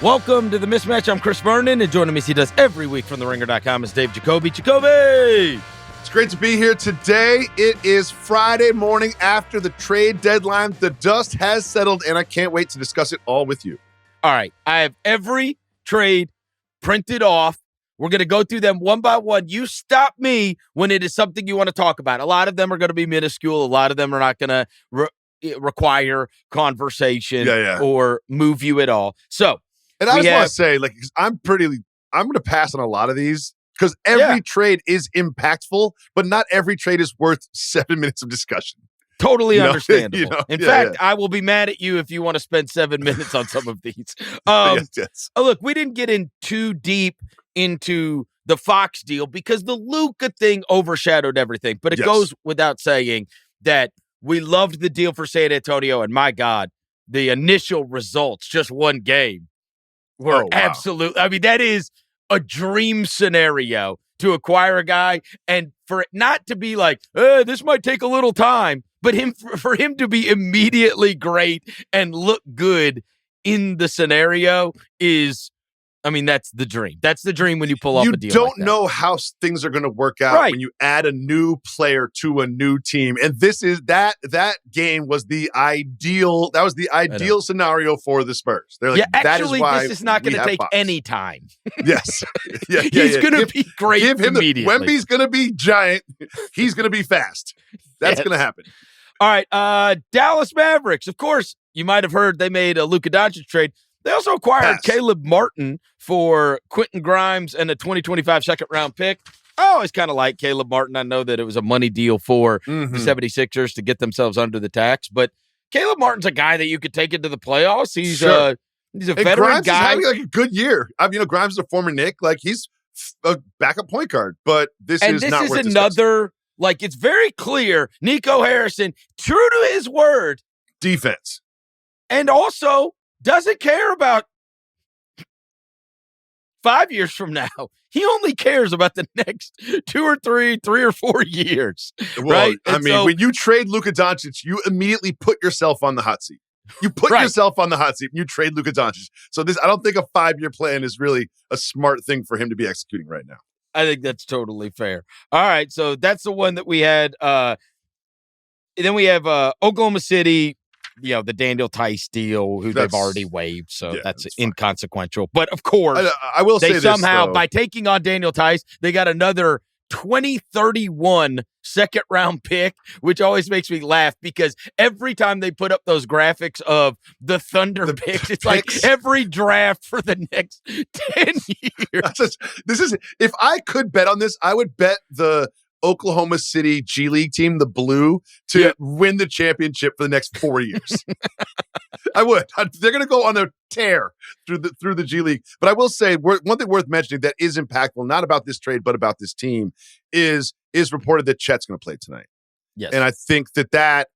Welcome to the Mismatch. I'm Chris Vernon, and joining me as he does every week from TheRinger.com is Dave Jacoby. Jacoby! It's great to be here today. It is Friday morning after the trade deadline. The dust has settled, and I can't wait to discuss it all with you. All right. I have every trade printed off. We're going to go through them one by one. You stop me when it is something you want to talk about. A lot of them are going to be minuscule. A lot of them are not going to require conversation or move you at all. So, and I just want to say, I'm going to pass on a lot of these because every trade is impactful, but not every trade is worth 7 minutes of discussion. Totally understandable. In fact, I will be mad at you if you want to spend 7 minutes on some of these. Yes. Oh, look, we didn't get in too deep into the Fox deal because the Luka thing overshadowed everything. But it goes without saying that we loved the deal for San Antonio, and my God, the initial results, just one game, were absolute. I mean, that is a dream scenario to acquire a guy and for it not to be like, this might take a little time, but for him to be immediately great and look good in the scenario is, I mean, that's the dream. That's the dream when you pull off a deal. You don't know how things are going to work out when you add a new player to a new team. And this is that game was the ideal. That was the ideal scenario for the Spurs. They're like, actually, that is why this is not going to take any time. Yes. He's going to be great immediately. Wemby's going to be giant. He's going to be fast. That's going to happen. All right. Dallas Mavericks. Of course, you might have heard they made a Luka Doncic trade. They also acquired Caleb Martin for Quentin Grimes and a 2025 second-round pick. I always kind of like Caleb Martin. I know that it was a money deal for the 76ers to get themselves under the tax, but Caleb Martin's a guy that you could take into the playoffs. He's a veteran Grimes guy. Is having a good year. Grimes is a former Knick. He's a backup point guard, but this is not worth another. It's very clear. Nico Harrison, true to his word, defense, and also doesn't care about 5 years from now. He only cares about the next 2 or 3 or 4 years. Well, right? When you trade Luka Doncic, you immediately put yourself on the hot seat. You put yourself on the hot seat and you trade Luka Doncic. So I don't think a 5-year plan is really a smart thing for him to be executing right now. I think that's totally fair. All right, so that's the one that we had. Then we have Oklahoma City. The Daniel Tice deal, who they've already waived, so that's inconsequential. But of course, I will say somehow, by taking on Daniel Tice, they got another 2031 second-round pick, which always makes me laugh because every time they put up those graphics of the Thunder picks, it's like every draft for the next 10 years. If I could bet on this, I would bet the Oklahoma City G League team, the Blue, to win the championship for the next 4 years. I would. They're going to go on a tear through the G League. But I will say one thing worth mentioning that is impactful, not about this trade, but about this team, is reported that Chet's going to play tonight. Yes. And I think that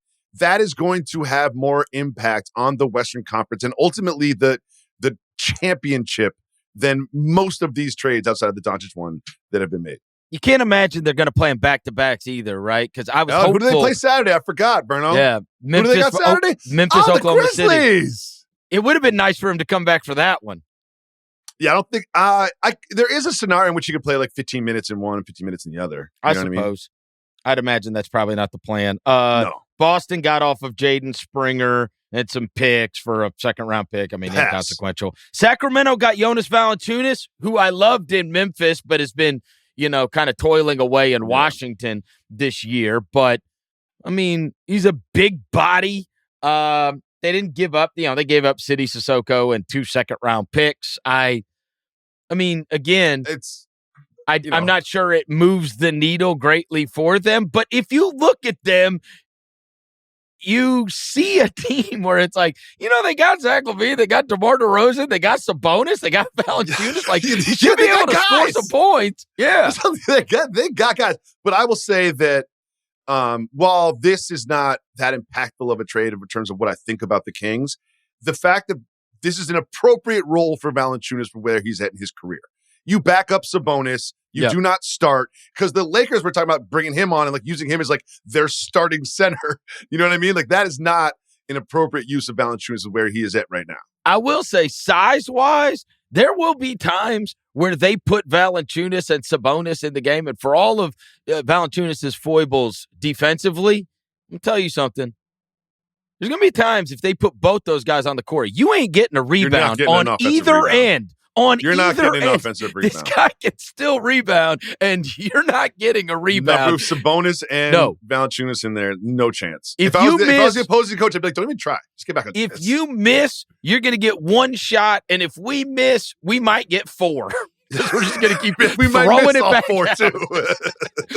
is going to have more impact on the Western Conference and ultimately the championship than most of these trades outside of the Doncic one that have been made. You can't imagine they're going to play him back-to-backs either, right? Because I was hopeful. Who do they play Saturday? I forgot, Verno. Yeah. Memphis, who do they got Saturday? Memphis, Oklahoma City. It would have been nice for him to come back for that one. Yeah, I don't think there is a scenario in which you could play 15 minutes in one and 15 minutes in the other. I suppose. I'd imagine that's probably not the plan. No. Boston got off of Jaden Springer and some picks for a second-round pick. I mean, inconsequential. Sacramento got Jonas Valanciunas, who I loved in Memphis, but has been kind of toiling away in Washington this year. But, I mean, he's a big body. They didn't give up. They gave up Sidi Sissoko and 2 second-round picks. I mean, again, I'm not sure it moves the needle greatly for them. But if you look at them, you see a team where it's like, they got Zach LaVine, they got DeMar DeRozan, they got Sabonis, they got Valanciunas. You should be able to score some points. Yeah. They got guys. But I will say that while this is not that impactful of a trade in terms of what I think about the Kings, the fact that this is an appropriate role for Valanciunas for where he's at in his career. You back up Sabonis. You do not start, because the Lakers were talking about bringing him on and using him as their starting center. You know what I mean? That is not an appropriate use of Valanciunas where he is at right now. I will say, size-wise, there will be times where they put Valanciunas and Sabonis in the game, and for all of Valanciunas' foibles defensively, let me tell you something. There's going to be times if they put both those guys on the court, you ain't getting a rebound on either end. You're not getting an offensive rebound. This guy can still rebound, and you're not getting a rebound. No, Sabonis and Valanciunas in there, no chance. If I was the opposing coach, I'd be like, don't even try. Just get back on If you miss, you're going to get one shot, and if we miss, we might get four. We're just going to keep throwing it back four, too.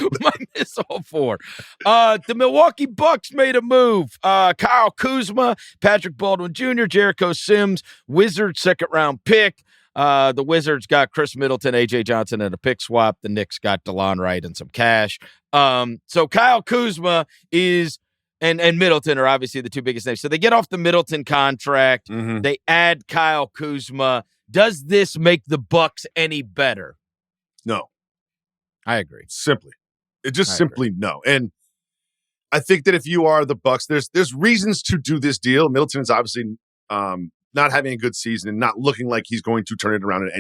We might miss all four. The Milwaukee Bucks made a move. Kyle Kuzma, Patrick Baldwin Jr., Jericho Sims, Wizards second-round pick. The Wizards got Chris Middleton, A.J. Johnson, and a pick swap. The Knicks got DeLon Wright and some cash. So Kyle Kuzma is and Middleton are obviously the two biggest names. So they get off the Middleton contract. Mm-hmm. They add Kyle Kuzma. Does this make the Bucks any better? No. I agree. Simply no. And I think that if you are the Bucks, there's reasons to do this deal. Middleton is obviously not having a good season and not looking like he's going to turn it around at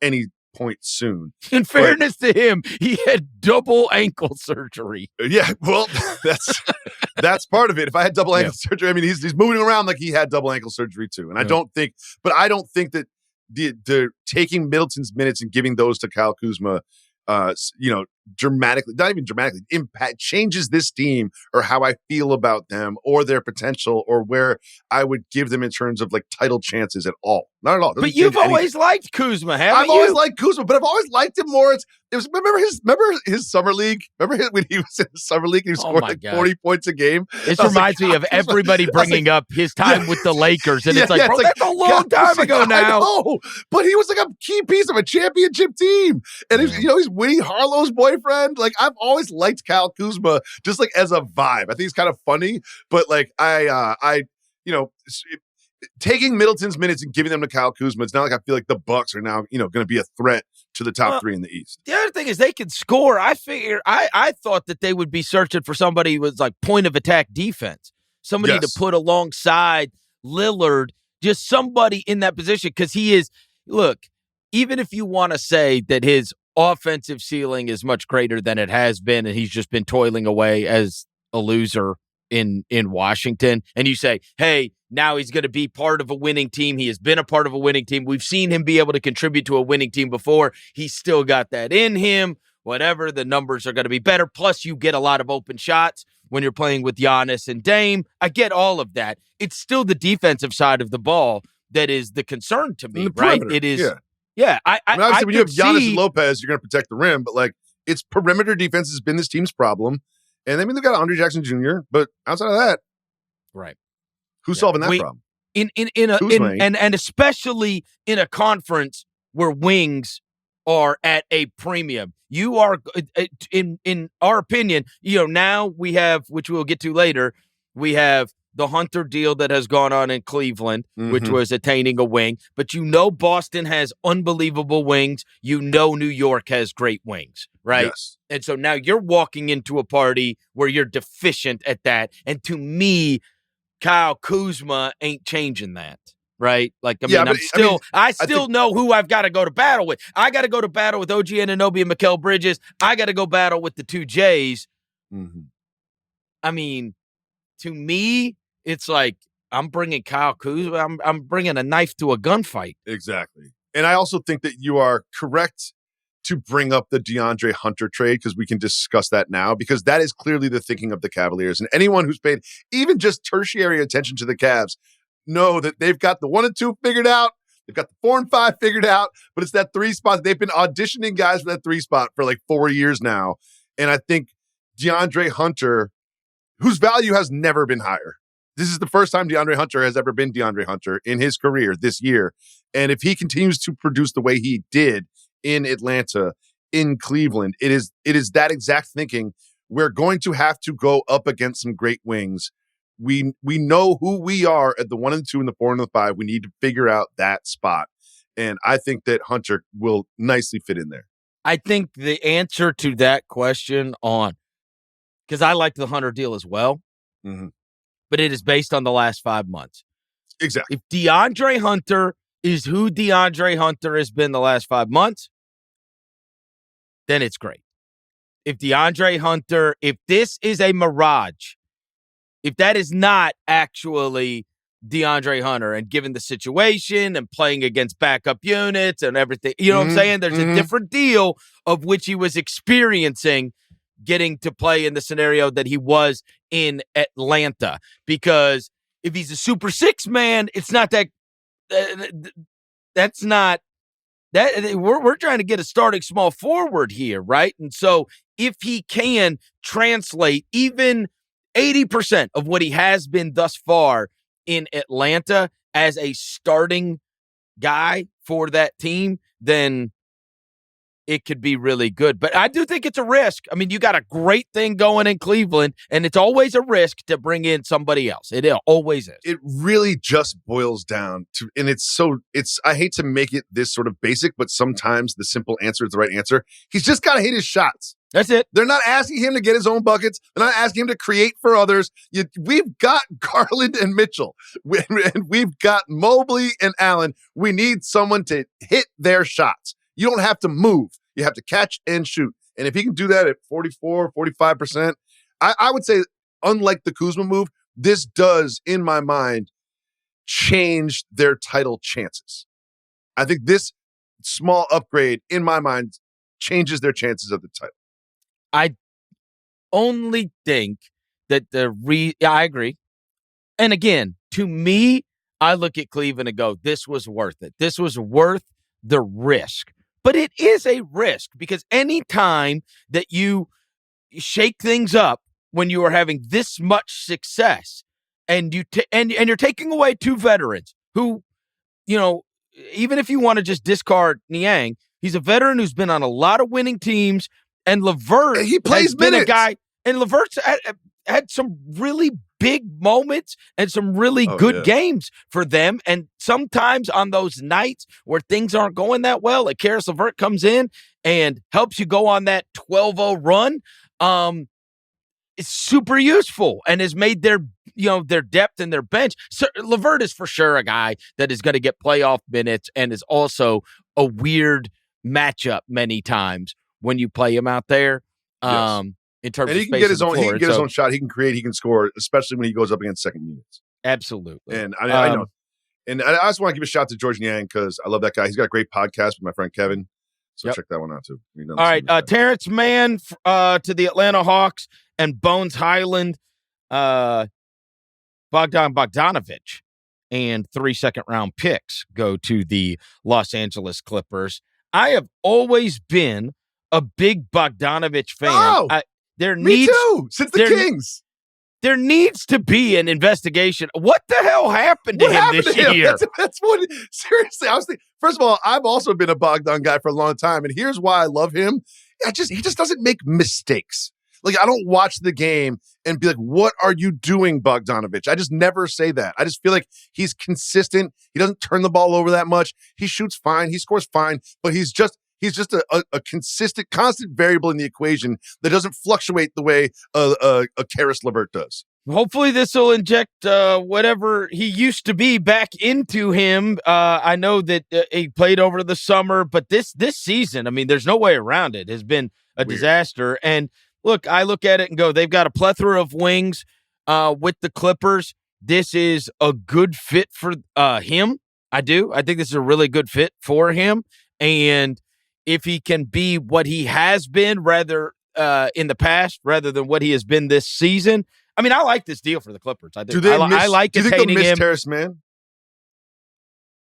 any point soon. In fairness to him, he had double ankle surgery. Yeah, well, that's part of it. If I had double ankle surgery, I mean, he's moving around like he had double ankle surgery too. And I don't think that the taking Middleton's minutes and giving those to Kyle Kuzma, dramatically, not even dramatically, changes this team or how I feel about them or their potential or where I would give them in terms of like title chances at all. Not at all. But you've always liked Kuzma, haven't you? I've always liked Kuzma, but I've always liked him more. Remember his summer league? Remember when he was in the summer league and he scored 40 points a game? This reminds me of everybody bringing up his time with the Lakers, and it's like, bro, that's a long time ago now. I know, but he was like a key piece of a championship team, and he's Winnie Harlow's boyfriend. Like I've always liked Kyle Kuzma, just like as a vibe. I think he's kind of funny, but like taking Middleton's minutes and giving them to Kyle Kuzma, it's not like I feel like the Bucks are now, going to be a threat to the top three in the East. The other thing is they can score. I thought that they would be searching for somebody who was like point of attack defense, somebody to put alongside Lillard, just somebody in that position. Because he is, look, even if you want to say that his offensive ceiling is much greater than it has been, and he's just been toiling away as a loser in Washington, and you say, hey, now he's going to be part of a winning team. He has been a part of a winning team. We've seen him be able to contribute to a winning team before. He's still got that in him. Whatever, the numbers are going to be better. Plus, you get a lot of open shots when you're playing with Giannis and Dame. I get all of that. It's still the defensive side of the ball that is the concern to me, right? It is. Yeah. Obviously, when you have Giannis and Lopez, you're going to protect the rim, but like it's perimeter defense has been this team's problem. And I mean, they've got Andre Jackson Jr., but outside of that, right? Who's solving that problem? And especially in a conference where wings are at a premium. You are, in our opinion, now we have, which we'll get to later, we have the Hunter deal that has gone on in Cleveland, which was attaining a wing. But Boston has unbelievable wings. New York has great wings, right? Yes. And so now you're walking into a party where you're deficient at that. And to me, Kyle Kuzma ain't changing that, right? Like, I still know who I've got to go to battle with. I got to go to battle with OG Anunoby and Mikal Bridges. I got to go battle with the two J's. Mm-hmm. I mean, to me, it's like I'm bringing Kyle Kuzma. I'm bringing a knife to a gunfight. Exactly. And I also think that you are correct to bring up the DeAndre Hunter trade because we can discuss that now because that is clearly the thinking of the Cavaliers. And anyone who's paid even just tertiary attention to the Cavs know that they've got the 1 and 2 figured out. They've got the 4 and 5 figured out, but it's that 3 spot. They've been auditioning guys for that 3 spot for like 4 years now. And I think DeAndre Hunter, whose value has never been higher. This is the first time DeAndre Hunter has ever been DeAndre Hunter in his career this year. And if he continues to produce the way he did in Atlanta, in Cleveland, it is that exact thinking. We're going to have to go up against some great wings. We know who we are at the 1 and 2 and the 4 and the 5. We need to figure out that spot. And I think that Hunter will nicely fit in there. I think the answer to that question because I like the Hunter deal as well, but it is based on the last 5 months. Exactly. If DeAndre Hunter is who DeAndre Hunter has been the last 5 months, then it's great. If DeAndre Hunter, if this is a mirage, if that is not actually DeAndre Hunter and given the situation and playing against backup units and everything, you know what I'm saying? There's a different deal of which he was experiencing getting to play in the scenario that he was in Atlanta. Because if he's a Super Six man, it's not that that's not that we're trying to get a starting small forward here, right? And so if he can translate even 80% of what he has been thus far in Atlanta as a starting guy for that team, then it could be really good. But I do think it's a risk. I mean, you got a great thing going in Cleveland, and it's always a risk to bring in somebody else. It always is. It really just boils down to, and I hate to make it this sort of basic, but sometimes the simple answer is the right answer. He's just got to hit his shots. That's it. They're not asking him to get his own buckets. They're not asking him to create for others. We've got Garland and Mitchell. We've got Mobley and Allen. We need someone to hit their shots. You don't have to move. You have to catch and shoot. And if he can do that at 44, 45%, I would say, unlike the Kuzma move, this does, in my mind, change their title chances. I think this small upgrade, in my mind, changes their chances of the title. I only think that I agree. And again, to me, I look at Cleveland and go, this was worth it. This was worth the risk. But it is a risk because any time that you shake things up when you are having this much success and you're taking away two veterans who, you know, even if you want to just discard Niang, he's a veteran who's been on a lot of winning teams, and LeVert he plays has been minutes. a guy, and LeVert's had some really big moments and some really good games for them. And sometimes on those nights where things aren't going that well, like Karis LeVert comes in and helps you go on that 12-0 run. It's super useful and has made their depth and their bench. So LeVert is for sure a guy that is going to get playoff minutes and is also a weird matchup many times when you play him out there. Yes. In terms and of he can get his own. floor. He can get his own shot. He can create. He can score, especially when he goes up against second units. Absolutely. And I know. And I just want to give a shout out to George Niang because I love that guy. He's got a great podcast with my friend Kevin. So check that one out too. All right, Terrence Mann to the Atlanta Hawks and Bones Highland, Bogdan Bogdanovic, and 3 second-round picks go to the Los Angeles Clippers. I have always been a big Bogdanovic fan. Oh, me too. Since the Kings. There needs to be an investigation. What the hell happened to him this year? That's what. Seriously, I was thinking. First of all, I've also been a Bogdan guy for a long time, and here's why I love him. He just doesn't make mistakes. Like, I don't watch the game and be like, "What are you doing, Bogdanovic?" I just never say that. I just feel like he's consistent. He doesn't turn the ball over that much. He shoots fine. He scores fine, but he's just a consistent, constant variable in the equation that doesn't fluctuate the way a Karis LeVert does. Hopefully this will inject whatever he used to be back into him. I know that he played over the summer, but this season, I mean, there's no way around it, has been a disaster. And look, I look at it and go, they've got a plethora of wings with the Clippers. This is a good fit for him. I do. I think this is a really good fit for him. And if he can be what he has been rather in the past rather than what he has been this season, I mean, I like this deal for the Clippers. I do. I like do you think they'll miss him. Terrence Mann?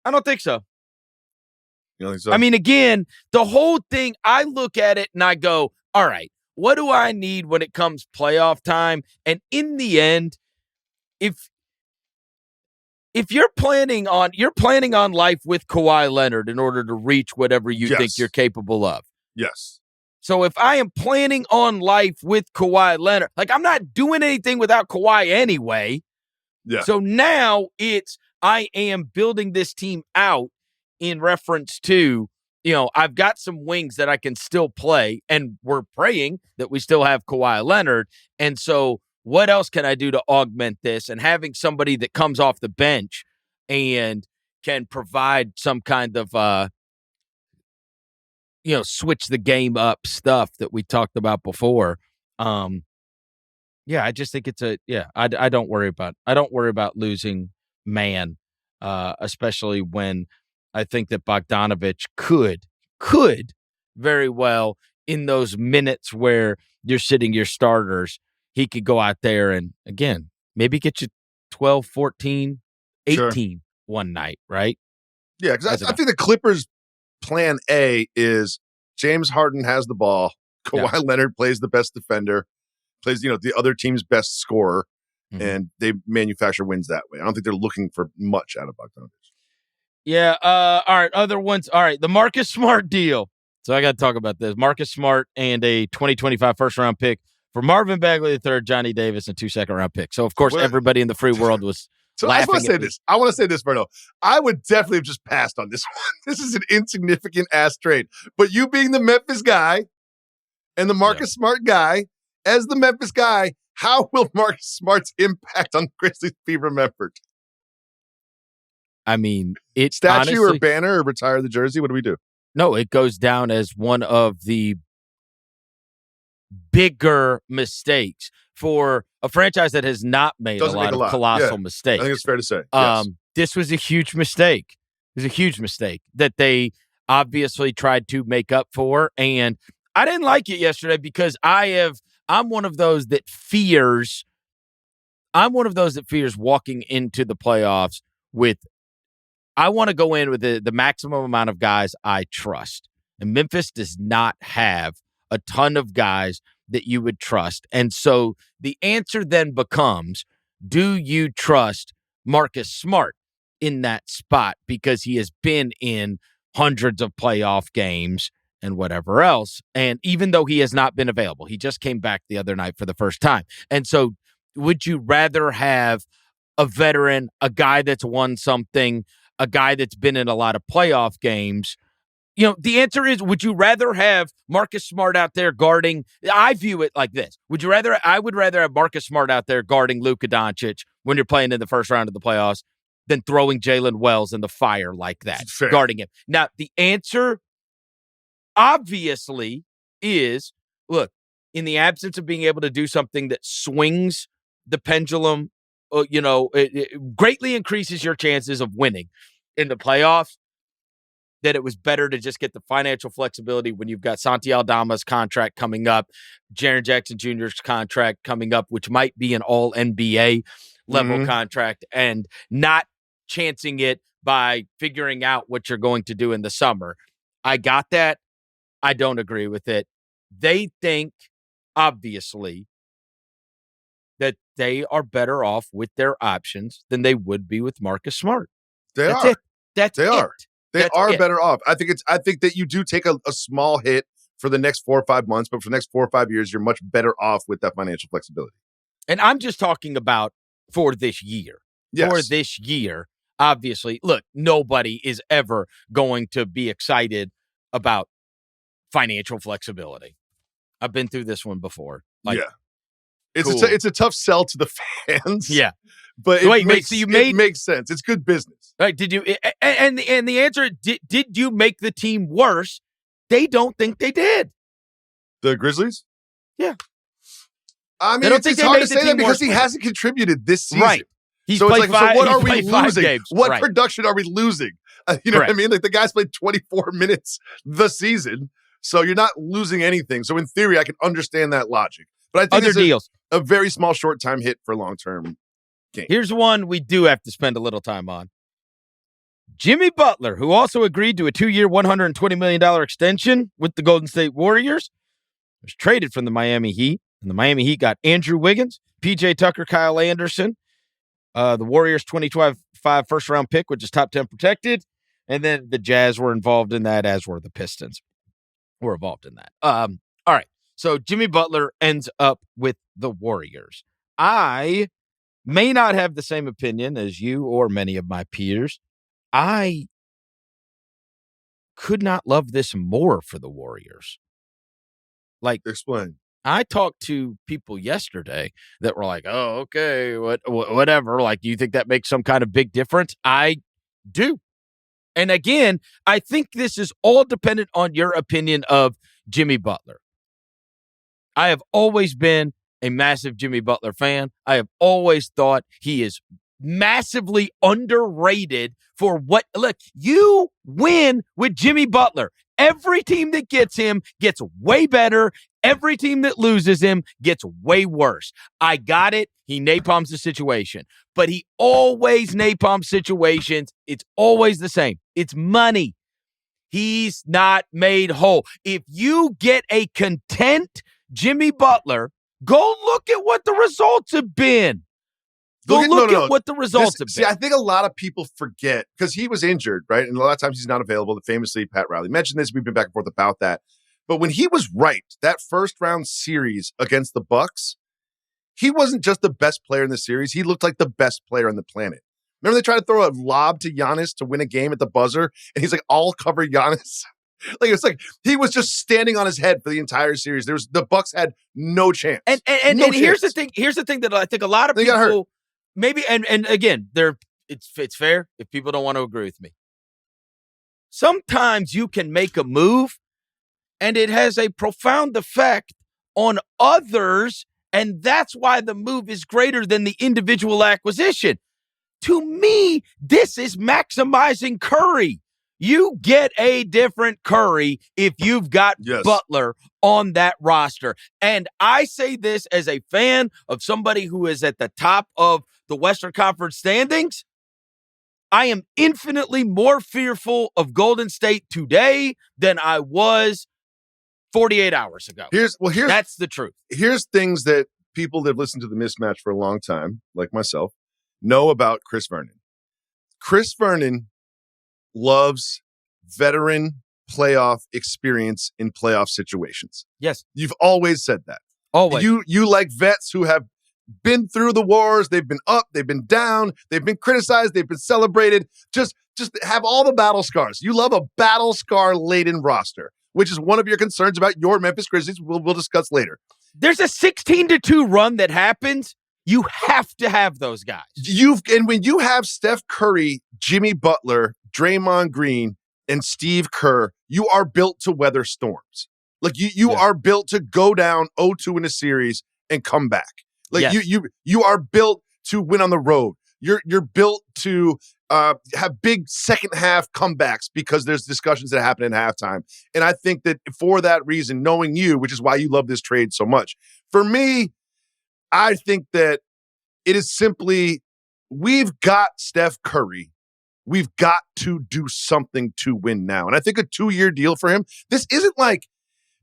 I don't think so. You don't think so? I mean, again, the whole thing, I look at it and I go, all right, what do I need when it comes playoff time? And in the end, if you're planning on life with Kawhi Leonard in order to reach whatever you think you're capable of. Yes. So if I am planning on life with Kawhi Leonard, like I'm not doing anything without Kawhi anyway. Yeah. So now I am building this team out in reference to, I've got some wings that I can still play, and we're praying that we still have Kawhi Leonard. And so what else can I do to augment this? And having somebody that comes off the bench and can provide some kind of switch the game up stuff that we talked about before. I just think I don't worry about losing man, especially when I think that Bogdanovich could very well, in those minutes where you're sitting your starters, he could go out there and, again, maybe get you 12, 14, 18 one night, right? Yeah, because I think the Clippers' plan A is James Harden has the ball, Kawhi Leonard plays the best defender, plays the other team's best scorer, and they manufacture wins that way. I don't think they're looking for much out of Bogdanovich. Yeah. All right. Other ones. All right. The Marcus Smart deal. So I got to talk about this. Marcus Smart and a 2025 first-round pick for Marvin Bagley III, Johnny Davis, and 2 second-round picks. So, of course, everybody in the free world was laughing. I want to say this, Verno. I would definitely have just passed on this one. This is an insignificant-ass trade. But you being the Memphis guy and the Marcus Smart guy, as the Memphis guy, how will Marcus Smart's impact on the Grizzlies be remembered? I mean, statue or banner or retire the jersey? What do we do? No, it goes down as one of the bigger mistakes for a franchise that has not made a lot of colossal mistakes. I think it's fair to say. Yes. This was a huge mistake. It was a huge mistake that they obviously tried to make up for. And I didn't like it yesterday because I'm one of those that fears walking into the playoffs with, I want to go in with the maximum amount of guys I trust. And Memphis does not have a ton of guys that you would trust. And so the answer then becomes, do you trust Marcus Smart in that spot? Because he has been in hundreds of playoff games and whatever else. And even though he has not been available, he just came back the other night for the first time. And so would you rather have a veteran, a guy that's won something, a guy that's been in a lot of playoff games? The answer is, would you rather have Marcus Smart out there guarding? I view it like this. I would rather have Marcus Smart out there guarding Luka Doncic when you're playing in the first round of the playoffs than throwing Jalen Wells in the fire like that, guarding him. Now, the answer obviously is, look, in the absence of being able to do something that swings the pendulum, it greatly increases your chances of winning in the playoffs, that it was better to just get the financial flexibility when you've got Santi Aldama's contract coming up, Jaren Jackson Jr.'s contract coming up, which might be an all-NBA level contract, and not chancing it by figuring out what you're going to do in the summer. I got that. I don't agree with it. They think, obviously, that they are better off with their options than they would be with Marcus Smart. They are better off. I think that you do take a small hit for the next 4 or 5 months, but for the next 4 or 5 years, you're much better off with that financial flexibility. And I'm just talking about for this year. Yes. For this year, obviously, look, nobody is ever going to be excited about financial flexibility. I've been through this one before. It's a tough sell to the fans. Yeah. But it makes sense. It's good business. Right? Did you? And the answer, did you make the team worse? They don't think they did. The Grizzlies? Yeah. I mean, it's hard to say that because he hasn't contributed this season. Right. So what are we losing? Games. What production are we losing? You know what I mean? Like, the guy's played 24 minutes this season, so you're not losing anything. So in theory, I can understand that logic. But I think it's a very small short-time hit for long-term gain. Here's one we do have to spend a little time on. Jimmy Butler, who also agreed to a 2-year, $120 million extension with the Golden State Warriors, was traded from the Miami Heat. And the Miami Heat got Andrew Wiggins, P.J. Tucker, Kyle Anderson, the Warriors' 2025 first-round pick, which is top 10 protected. And then the Jazz were involved in that, as were the Pistons. Were involved in that. All right. So Jimmy Butler ends up with the Warriors. I may not have the same opinion as you or many of my peers. I could not love this more for the Warriors. Explain. I talked to people yesterday that were like, oh, okay, whatever. Like, do you think that makes some kind of big difference? I do. And again, I think this is all dependent on your opinion of Jimmy Butler. I have always been a massive Jimmy Butler fan. I have always thought he is massively underrated for what. Look, you win with Jimmy Butler. Every team that gets him gets way better. Every team that loses him gets way worse. I got it. He napalms the situation. But he always napalms situations. It's always the same. It's money. He's not made whole. If you get a content Jimmy Butler, go look at what the results have been. Look at what the results have been. See, I think a lot of people forget because he was injured, right? And a lot of times he's not available. Famously, Pat Riley mentioned this. We've been back and forth about that. But when he was right, that first round series against the Bucks, he wasn't just the best player in the series. He looked like the best player on the planet. Remember they tried to throw a lob to Giannis to win a game at the buzzer? And he's like, I'll cover Giannis. Like it's like he was just standing on his head for the entire series. The Bucks had no chance. And here's the thing. Here's the thing that I think a lot of people maybe and again, it's fair if people don't want to agree with me. Sometimes you can make a move and it has a profound effect on others, and that's why the move is greater than the individual acquisition. To me, this is maximizing Curry. You get a different Curry if you've got Butler on that roster. And I say this as a fan of somebody who is at the top of the Western Conference standings. I am infinitely more fearful of Golden State today than I was 48 hours ago. That's the truth. Here's things that people that have listened to the Mismatch for a long time, like myself, know about Chris Vernon. Chris Vernon loves veteran playoff experience in playoff situations. Yes. You've always said that. Always. You like vets who have been through the wars. They've been up, they've been down, they've been criticized, they've been celebrated. Just have all the battle scars. You love a battle scar-laden roster, which is one of your concerns about your Memphis Grizzlies. We'll discuss later. There's a 16-2 run that happens. You have to have those guys. And when you have Steph Curry, Jimmy Butler, Draymond Green, and Steve Kerr, you are built to weather storms. Like you are built to go down 0-2 in a series and come back. Like you are built to win on the road. You're built to have big second half comebacks because there's discussions that happen in halftime. And I think that for that reason, knowing you, which is why you love this trade so much, for me, I think that it is simply, we've got Steph Curry. We've got to do something to win now. And I think a 2-year deal for him, this isn't like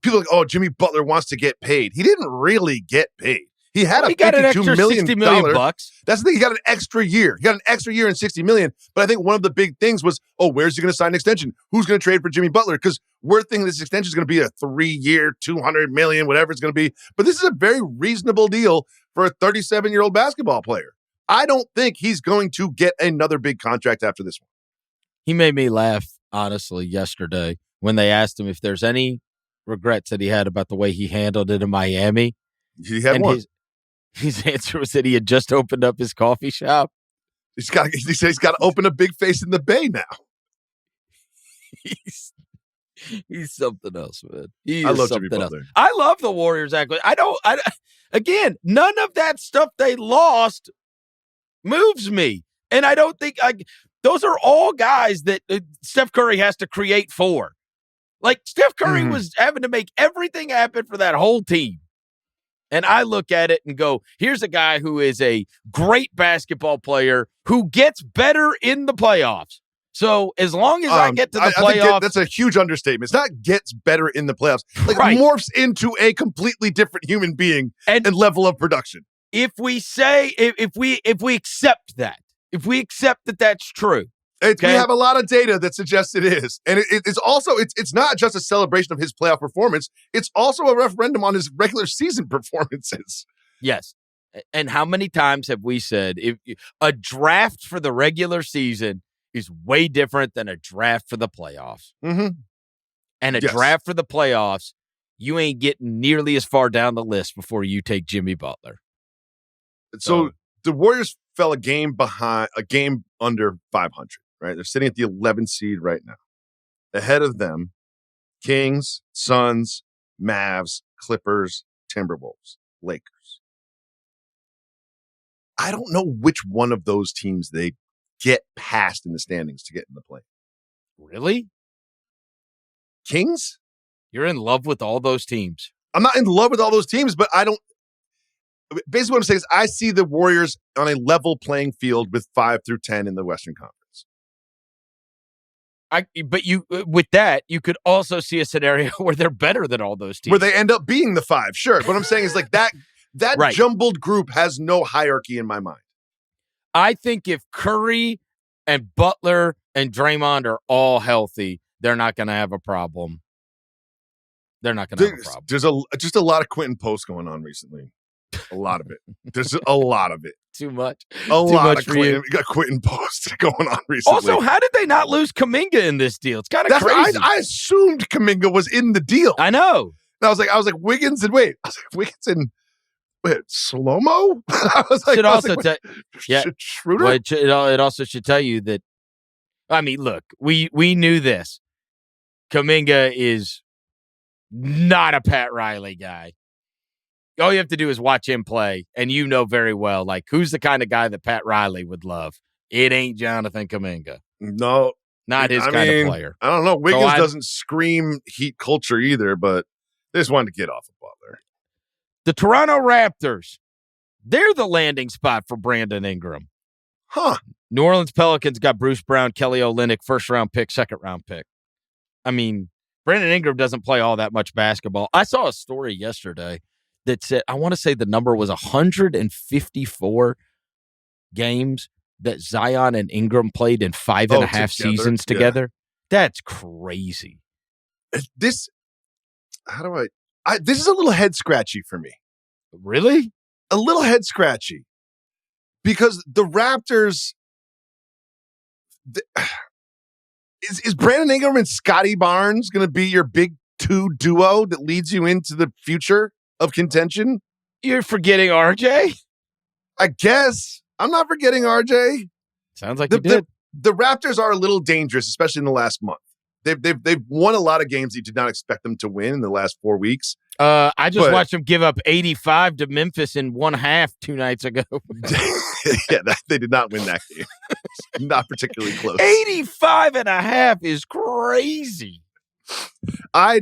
people are like, oh, Jimmy Butler wants to get paid. He didn't really get paid. He got an extra $60 million. That's the thing. He got an extra year. He got an extra year and $60 million. But I think one of the big things was, where's he going to sign an extension? Who's going to trade for Jimmy Butler? Because we're thinking this extension is going to be a 3-year, $200 million, whatever it's going to be. But this is a very reasonable deal for a 37-year-old basketball player. I don't think he's going to get another big contract after this one. He made me laugh, honestly, yesterday when they asked him if there's any regrets that he had about the way he handled it in Miami. He had one. His answer was that he had just opened up his coffee shop. He said he's got to open a big face in the Bay now. He's something else, man. I love Jimmy Butler. I love the Warriors. Actually, again, none of that stuff they lost moves me, and I don't think those are all guys that Steph Curry has to create for. Like Steph Curry was having to make everything happen for that whole team. And I look at it and go, here's a guy who is a great basketball player who gets better in the playoffs. So as long as I get to the playoffs. That's a huge understatement. It's not gets better in the playoffs. Like morphs into a completely different human being and level of production. If we say, if we accept that, if we accept that that's true. We have a lot of data that suggests it is. And it's also, it's not just a celebration of his playoff performance. It's also a referendum on his regular season performances. Yes. And how many times have we said if a draft for the regular season is way different than a draft for the playoffs? Mm-hmm. And a draft for the playoffs you ain't getting nearly as far down the list before you take Jimmy Butler. So the Warriors fell a game under 500, right? They're sitting at the 11th seed right now. Ahead of them, Kings, Suns, Mavs, Clippers, Timberwolves, Lakers. I don't know which one of those teams they get past in the standings to get in the play. Really? Kings? You're in love with all those teams. I'm not in love with all those teams, but I don't. Basically, what I'm saying is I see the Warriors on a level playing field with 5 through 10 in the Western Conference. But with that, you could also see a scenario where they're better than all those teams. Where they end up being the 5, sure. What I'm saying is like that right. Jumbled group has no hierarchy in my mind. I think if Curry and Butler and Draymond are all healthy, they're not going to have a problem. They're not going to have a problem. There's just a lot of Quentin Post going on recently. A lot of it. There's a lot of it. Too much. A lot of Quentin Post going on recently. Also, how did they not lose Kuminga in this deal? It's kind of crazy. I assumed Kuminga was in the deal. I know. And I was like Wiggins and slow-mo? Schroeder? Well, it also should tell you that, I mean, look, we knew this. Kuminga is not a Pat Riley guy. All you have to do is watch him play, and you know very well, like, who's the kind of guy that Pat Riley would love? It ain't Jonathan Kuminga. No. Not his kind of player. I don't know. Wiggins doesn't scream Heat culture either, but they just wanted to get off of Butler. The Toronto Raptors, they're the landing spot for Brandon Ingram. Huh. New Orleans Pelicans got Bruce Brown, Kelly Olynyk, first-round pick, second-round pick. I mean, Brandon Ingram doesn't play all that much basketball. I saw a story yesterday that said, I want to say the number was 154 games that Zion and Ingram played in 5.5 seasons together. Yeah. That's crazy. This is a little head scratchy for me. Really? A little head scratchy. Because the Raptors, is Brandon Ingram and Scotty Barnes going to be your big 2 duo that leads you into the future of contention? You're forgetting RJ? I guess. I'm not forgetting RJ. Sounds like you did. The Raptors are a little dangerous, especially in the last month. They've won a lot of games you did not expect them to win in the last 4 weeks. I just watched them give up 85 to Memphis in 1/2 2 nights ago. Yeah, they did not win that game. Not particularly close. 85.5 is crazy. Are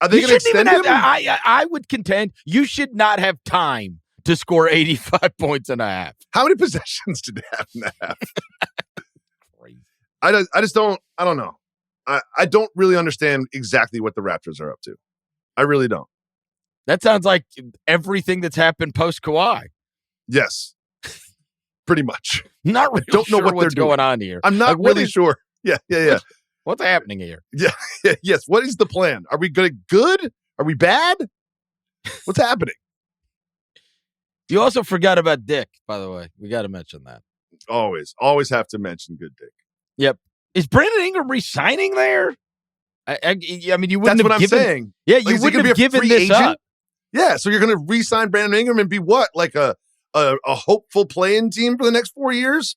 they going to extend him? I would contend you should not have time to score 85 points and a half. How many possessions did they have in that half? Crazy. I don't know. I don't really understand exactly what the Raptors are up to. I really don't. That sounds like everything that's happened post Kawhi. Yes. Pretty much. Not really don't know what's going on here. I'm not really sure. Yeah. What's happening here? Yeah. Yes. What is the plan? Are we good? Are we bad? What's happening? You also forgot about Dick, by the way. We got to mention that. Always have to mention good Dick. Yep. Is Brandon Ingram re-signing there? I mean, you wouldn't That's what have I'm saying. Yeah, you wouldn't have given this up. Yeah, so you're going to re-sign Brandon Ingram and be what? Like a hopeful play-in team for the next 4 years?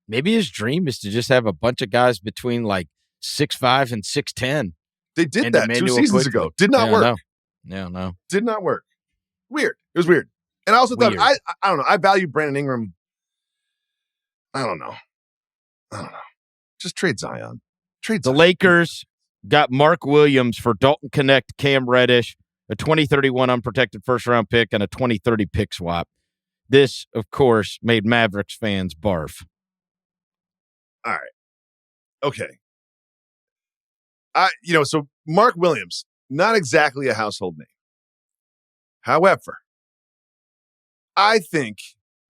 Maybe his dream is to just have a bunch of guys between like 6'5" and 6'10". They did that 2 seasons ago. Did not work. No. Did not work. Weird. It was weird. And I also thought, I don't know, I value Brandon Ingram. I don't know. Just trade Zion. The Lakers got Mark Williams for Dalton Connect, Cam Reddish, a 2031 unprotected first-round pick, and a 2030 pick swap. This, of course, made Mavericks fans barf. All right. Okay. So Mark Williams, not exactly a household name. However, I think,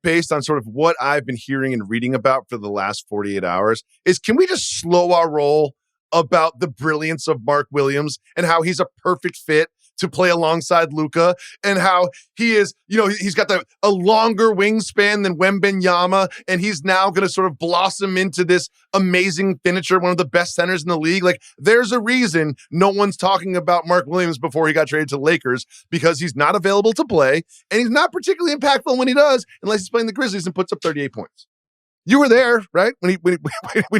based on sort of what I've been hearing and reading about for the last 48 hours, is can we just slow our roll about the brilliance of Mark Williams and how he's a perfect fit to play alongside Luka, and how he is, he's got a longer wingspan than Wembanyama, and he's now going to sort of blossom into this amazing finisher, one of the best centers in the league. Like, there's a reason no one's talking about Mark Williams before he got traded to the Lakers, because he's not available to play, and he's not particularly impactful when he does, unless he's playing the Grizzlies and puts up 38 points. You were there, right? When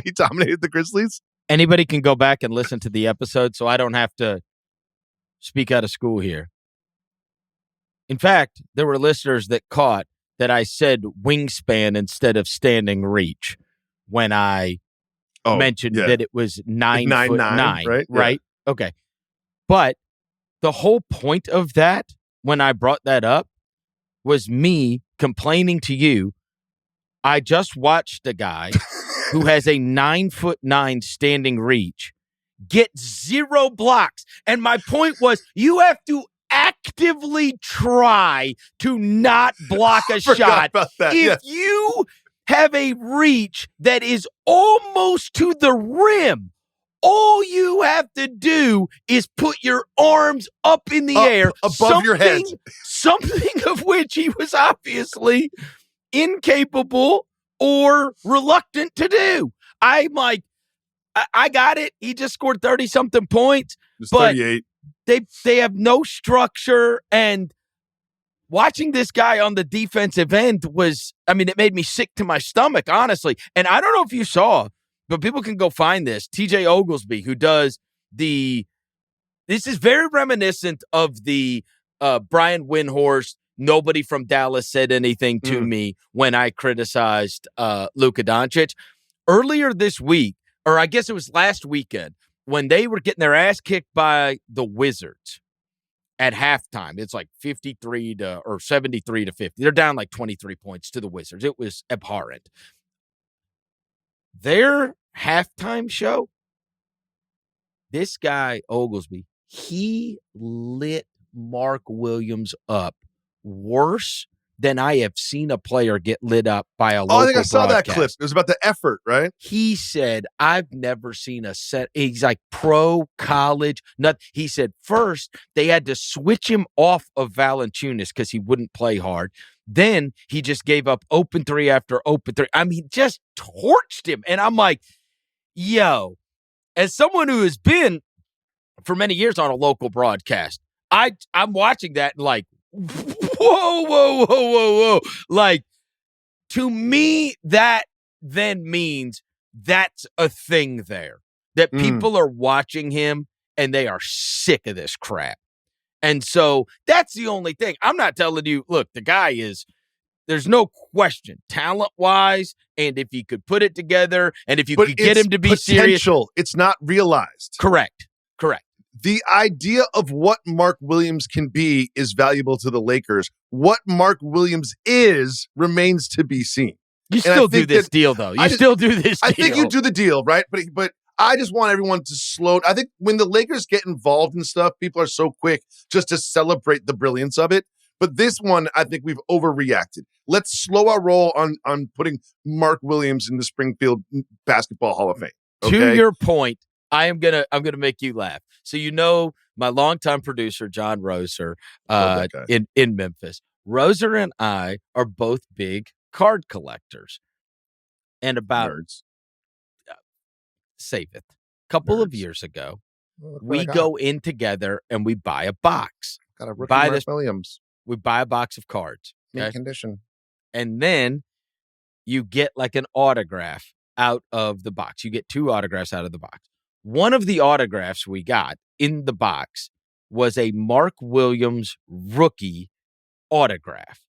he dominated the Grizzlies? Anybody can go back and listen to the episode, so I don't have to speak out of school here. In fact, there were listeners that caught that I said wingspan instead of standing reach when I mentioned that it was 9'9", right? Yeah. Okay. But the whole point of that, when I brought that up, was me complaining to you. I just watched a guy who has a 9'9" standing reach get 0 blocks. And my point was, you have to actively try to not block a shot. If you have a reach that is almost to the rim, all you have to do is put your arms up in the air. Above your head. Something of which he was obviously incapable or reluctant to do. I'm like, I got it. He just scored 30-something points. But 38. They have no structure, and watching this guy on the defensive end it made me sick to my stomach, honestly. And I don't know if you saw, but people can go find this. TJ Oglesby, who does this is very reminiscent of the Brian Windhorst, nobody from Dallas said anything to me when I criticized Luka Doncic. Earlier this week, or I guess it was last weekend, when they were getting their ass kicked by the Wizards at halftime, it's like 73 or 73 to 50. They're down like 23 points to the Wizards. It was abhorrent. Their halftime show, this guy, Oglesby, he lit Mark Williams up worse than I have seen a player get lit up by a local I think I saw broadcast. that clip. It was about the effort, right? He said, I've never seen a set. He's like pro, college. He said first they had to switch him off of Valanciunas because he wouldn't play hard. Then he just gave up open three after open three. I mean, just torched him. And I'm like, yo, as someone who has been for many years on a local broadcast, I'm watching that and like, whoa. Like, to me, that then means that's a thing there. That people are watching him and they are sick of this crap. And so that's the only thing. I'm not telling you, look, the guy there's no question, talent-wise, and if he could put it together, and if you could get him to be serious. It's not realized. Correct. The idea of what Mark Williams can be is valuable to the Lakers. What Mark Williams is remains to be seen. You still do this deal, though. I think you do the deal, right? But I just want everyone to slow. I think when the Lakers get involved in stuff, people are so quick just to celebrate the brilliance of it. But this one, I think we've overreacted. Let's slow our roll on putting Mark Williams in the Springfield Basketball Hall of Fame. Okay? To your point, I'm gonna make you laugh. So my longtime producer John Roser in Memphis. Roser and I are both big card collectors, and about save it. A couple of years ago, we go in together and we buy a box. Got a rookie Mark Williams. We buy a box of cards. Mint condition. And then you get like an autograph out of the box. You get 2 autographs out of the box. One of the autographs we got in the box was a Mark Williams rookie autograph.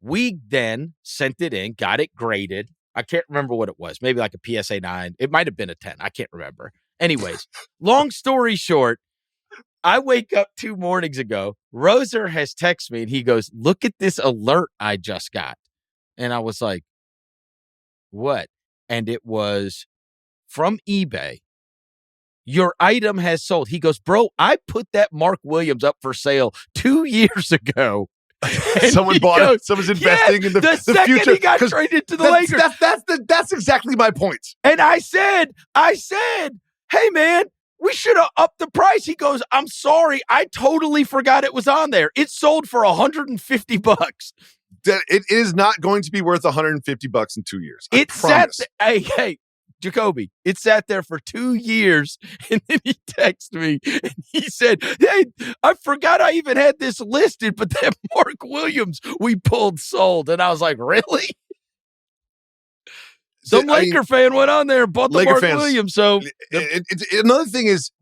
We then sent it in, got it graded. I can't remember what it was. Maybe like a PSA 9. It might have been a 10. I can't remember. Anyways, long story short, I wake up 2 mornings ago. Roser has texted me and he goes, look at this alert I just got. And I was like, what? And it was from eBay. Your item has sold. He goes, bro, I put that Mark Williams up for sale 2 years ago. Someone bought it. Someone's investing in the future. He got traded to the Lakers. That's exactly my point. And I said, hey man, we should have upped the price. He goes, I'm sorry. I totally forgot it was on there. It sold for $150. It is not going to be worth $150 in 2 years. I promise. Hey, Jacoby, it sat there for 2 years, and then he texted me, and he said, hey, I forgot I even had this listed, but that Mark Williams we pulled sold. And I was like, really? Some Laker fan went on there and bought the Mark Williams. So another thing is,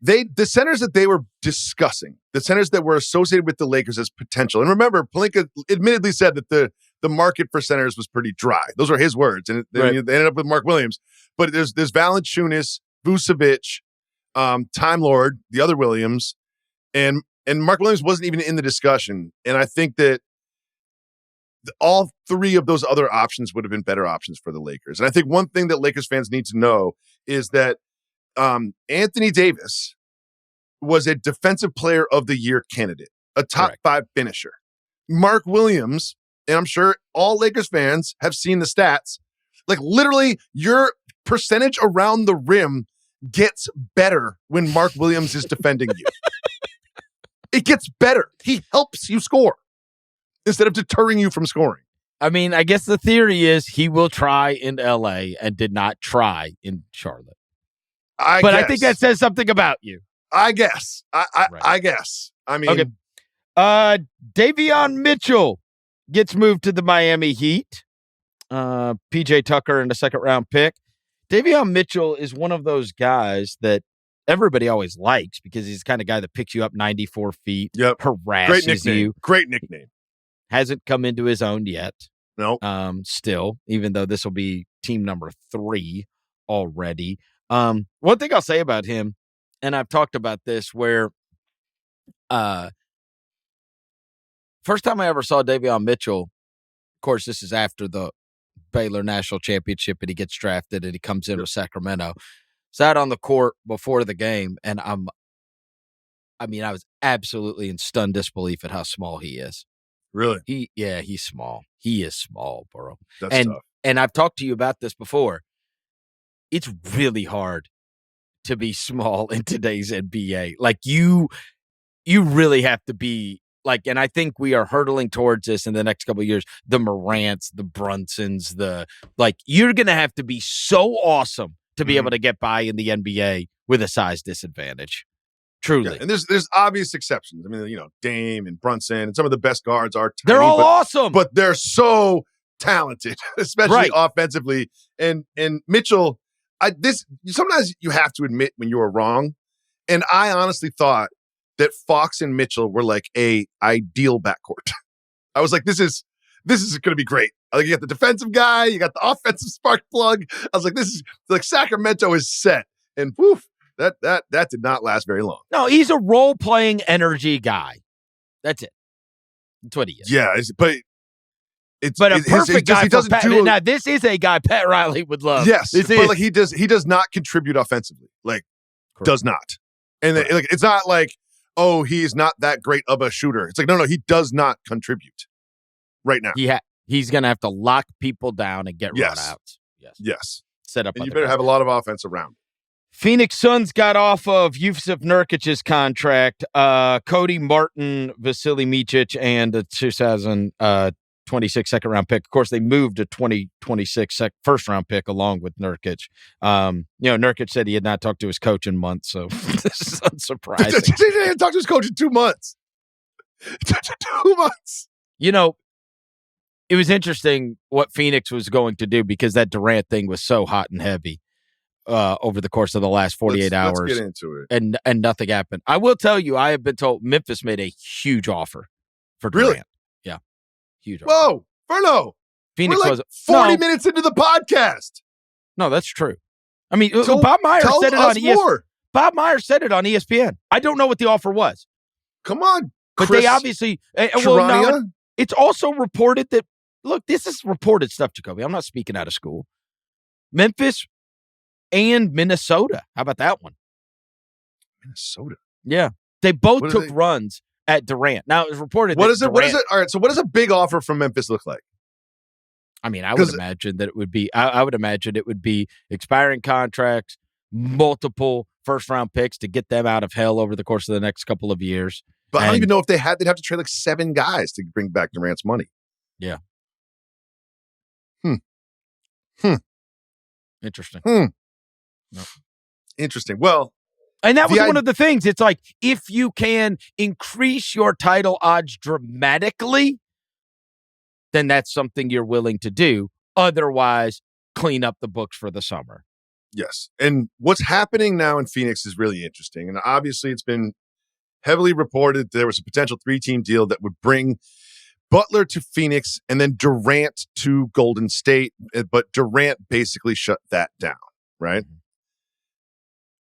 the centers that they were discussing, the centers that were associated with the Lakers as potential. And remember, Pelinka admittedly said that the market for centers was pretty dry. Those are his words. And they ended up with Mark Williams. But there's Valanciunas, Vucevic, Time Lord, the other Williams, and Mark Williams wasn't even in the discussion. And I think that all three of those other options would have been better options for the Lakers. And I think one thing that Lakers fans need to know is that Anthony Davis was a Defensive Player of the Year candidate, a top 5 finisher. Mark Williams, and I'm sure all Lakers fans have seen the stats, like literally your percentage around the rim gets better when Mark Williams is defending you. It gets better. He helps you score instead of deterring you from scoring. I mean, I guess the theory is he will try in LA and did not try in Charlotte. I think that says something about you. I guess. I guess. I mean, okay. Davion Mitchell gets moved to the Miami Heat. PJ Tucker and a second-round pick. Davion Mitchell is one of those guys that everybody always likes because he's the kind of guy that picks you up 94 feet, harasses you. Great nickname. Hasn't come into his own yet. No. Still, even though this will be team number 3 already. One thing I'll say about him, and I've talked about this, where first time I ever saw Davion Mitchell, of course, this is after the Baylor National Championship, and he gets drafted, and he comes in with Sacramento. Sat on the court before the game, and I was absolutely in stunned disbelief at how small he is. Really? He's small. He is small, bro. That's tough. And I've talked to you about this before. It's really hard to be small in today's NBA. Like you really have to be like, and I think we are hurtling towards this in the next couple of years. The Morants, the Brunsons, you're going to have to be so awesome to be able to get by in the NBA with a size disadvantage. Truly. Yeah, and there's obvious exceptions. I mean, Dame and Brunson and some of the best guards are tiny, they're all awesome. But they're so talented, especially offensively. And Mitchell, sometimes you have to admit when you are wrong. And I honestly thought that Fox and Mitchell were like a ideal backcourt. I was like, this is going to be great. Like, you got the defensive guy, you got the offensive spark plug. I was like, this is like Sacramento is set. And poof, that did not last very long. No, he's a role-playing energy guy. That's it. That's what he is. Yeah, but a perfect guy for Pat. Now, this is a guy Pat Riley would love. Yes, like he does not contribute offensively. Like, correct. Does not. And it's not like, oh, he's not that great of a shooter. It's like, no, he does not contribute right now. He's going to have to lock people down and get run out. Yes. Set up. And you better have a lot of offense around. Phoenix Suns got off of Jusuf Nurkic's contract. Cody Martin, Vasily Micic, and the 2026 second-round pick. Of course, they moved a 2026 first-round pick along with Nurkic. Nurkic said he had not talked to his coach in months, so this is unsurprising. He didn't talk to his coach in 2 months. 2 months. It was interesting what Phoenix was going to do because that Durant thing was so hot and heavy over the course of the last 48 hours. Let's get into it. And nothing happened. I will tell you, I have been told Memphis made a huge offer for Durant. Really? Yeah. Huge offer. Whoa, Verno. Phoenix We're was 40 minutes into the podcast. No, that's true. I mean, Bob Meyer said it on ESPN. Bob Meyer said it on ESPN. I don't know what the offer was. Come on, but Chris they obviously. It's also reported that. Look, this is reported stuff, Jacoby. I'm not speaking out of school. Memphis and Minnesota. How about that one? Minnesota. Yeah, they both took runs at Durant. Now it was reported. What is it? All right. So, what does a big offer from Memphis look like? I mean, I would imagine that it would be. I would imagine it would be expiring contracts, multiple first-round picks to get them out of hell over the course of the next couple of years. But I don't even know if they'd have to trade like 7 guys to bring back Durant's money. Yeah. Interesting. No. Interesting. Well, and that was one of the things. It's like, if you can increase your title odds dramatically, then that's something you're willing to do. Otherwise, clean up the books for the summer. Yes. And what's happening now in Phoenix is really interesting. And obviously, it's been heavily reported there was a potential 3-team deal that would bring Butler to Phoenix and then Durant to Golden State. But Durant basically shut that down, right?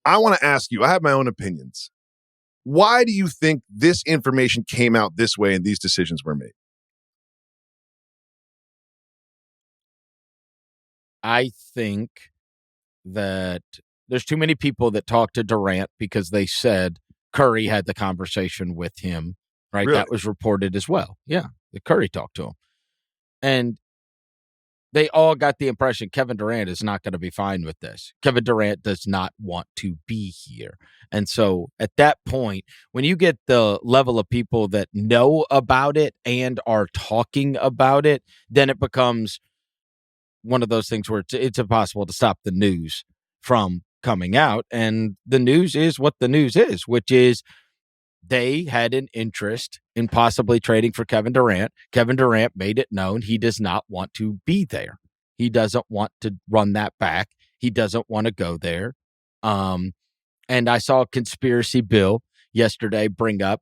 I want to ask you, I have my own opinions. Why do you think this information came out this way and these decisions were made? I think that there's too many people that talk to Durant because they said Curry had the conversation with him, right? Really? That was reported as well. Yeah, the Curry talked to him. And they all got the impression Kevin Durant is not going to be fine with this. Kevin Durant does not want to be here. And so at that point, when you get the level of people that know about it and are talking about it, then it becomes one of those things where it's impossible to stop the news from coming out. And the news is what the news is, which is they had an interest in possibly trading for Kevin Durant. Kevin Durant made it known he does not want to be there. He doesn't want to run that back. He doesn't want to go there. And I saw Conspiracy Bill yesterday bring up,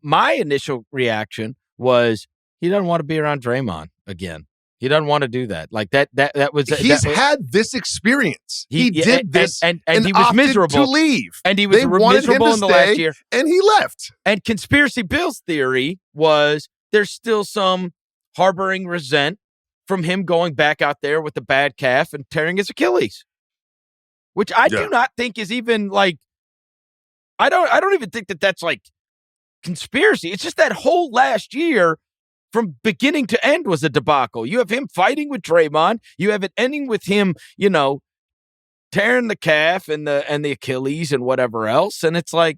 my initial reaction was he doesn't want to be around Draymond again. He doesn't want to do that. Like that was. He's had this experience. He did this, and he was miserable to leave. And he was miserable in the last year, and he left. And Conspiracy Bill's theory was there's still some harboring resent from him going back out there with the bad calf and tearing his Achilles, which I do not think is even like. I don't even think that's like conspiracy. It's just that whole last year, from beginning to end, was a debacle. You have him fighting with Draymond. You have it ending with him, tearing the calf and the Achilles and whatever else. And it's like,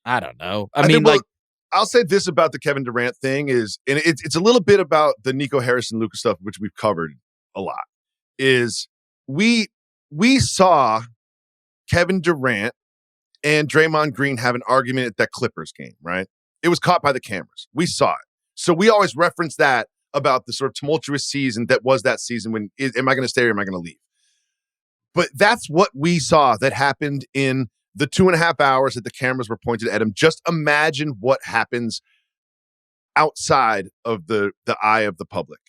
I don't know. I mean, I'll say this about the Kevin Durant thing is, and it's a little bit about the Nico Harris and Luka stuff, which we've covered a lot, is we saw Kevin Durant and Draymond Green have an argument at that Clippers game, right? It was caught by the cameras. We saw it. So we always reference that about the sort of tumultuous season that was that season when, am I going to stay or am I going to leave? But that's what we saw that happened in the 2.5 hours that the cameras were pointed at him. Just imagine what happens outside of the eye of the public.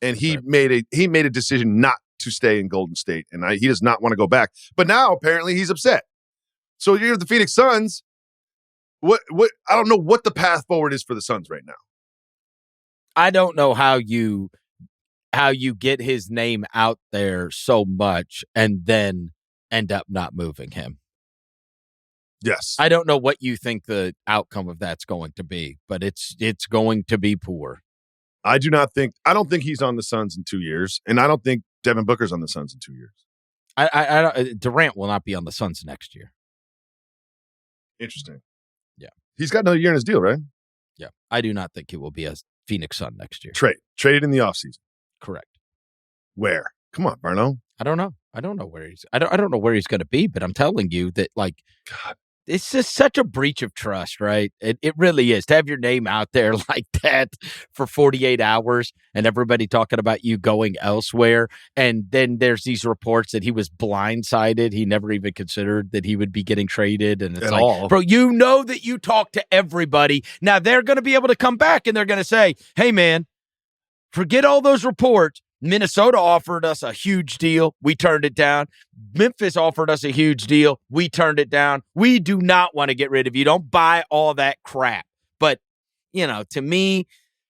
And he made a decision not to stay in Golden State, and he does not want to go back. But now apparently he's upset. So you're the Phoenix Suns. What I don't know what the path forward is for the Suns right now. I don't know how you get his name out there so much and then end up not moving him. Yes. I don't know what you think the outcome of that's going to be, but it's going to be poor. I don't think he's on the Suns in 2 years, and I don't think Devin Booker's on the Suns in 2 years. Durant will not be on the Suns next year. Interesting. Yeah. He's got another year in his deal, right? Yeah. I do not think he will be a Phoenix Sun next year. Traded in the offseason. Correct. Where? Come on, Verno. I don't know. I don't know where he's going to be, but I'm telling you that, like, God, it's just such a breach of trust, right? It really is. To have your name out there like that for 48 hours and everybody talking about you going elsewhere. And then there's these reports that he was blindsided. He never even considered that he would be getting traded. And it's at like, all. Bro, you know that you talk to everybody. Now they're going to be able to come back and they're going to say, hey, man, forget all those reports. Minnesota offered us a huge deal. We turned it down. Memphis offered us a huge deal. We turned it down. We do not want to get rid of you. Don't buy all that crap. But, to me,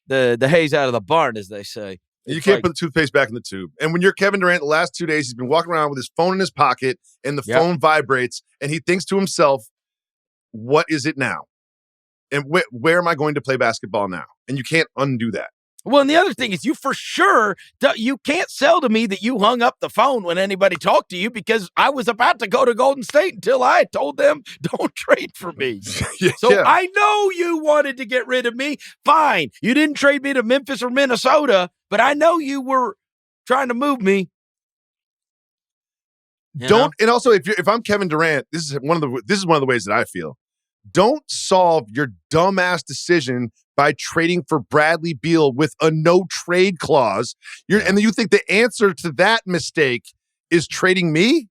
the hay's out of the barn, as they say. You can't put the toothpaste back in the tube. And when you're Kevin Durant, the last 2 days, he's been walking around with his phone in his pocket and the phone vibrates and he thinks to himself, what is it now? And where am I going to play basketball now? And you can't undo that. Well, and the other thing is you for sure, you can't sell to me that you hung up the phone when anybody talked to you because I was about to go to Golden State until I told them don't trade for me. So I know you wanted to get rid of me. Fine. You didn't trade me to Memphis or Minnesota, but I know you were trying to move me. And also if I'm Kevin Durant, this is one of the ways that I feel. Don't solve your dumbass decision by trading for Bradley Beal with a no trade clause. And then you think the answer to that mistake is trading me?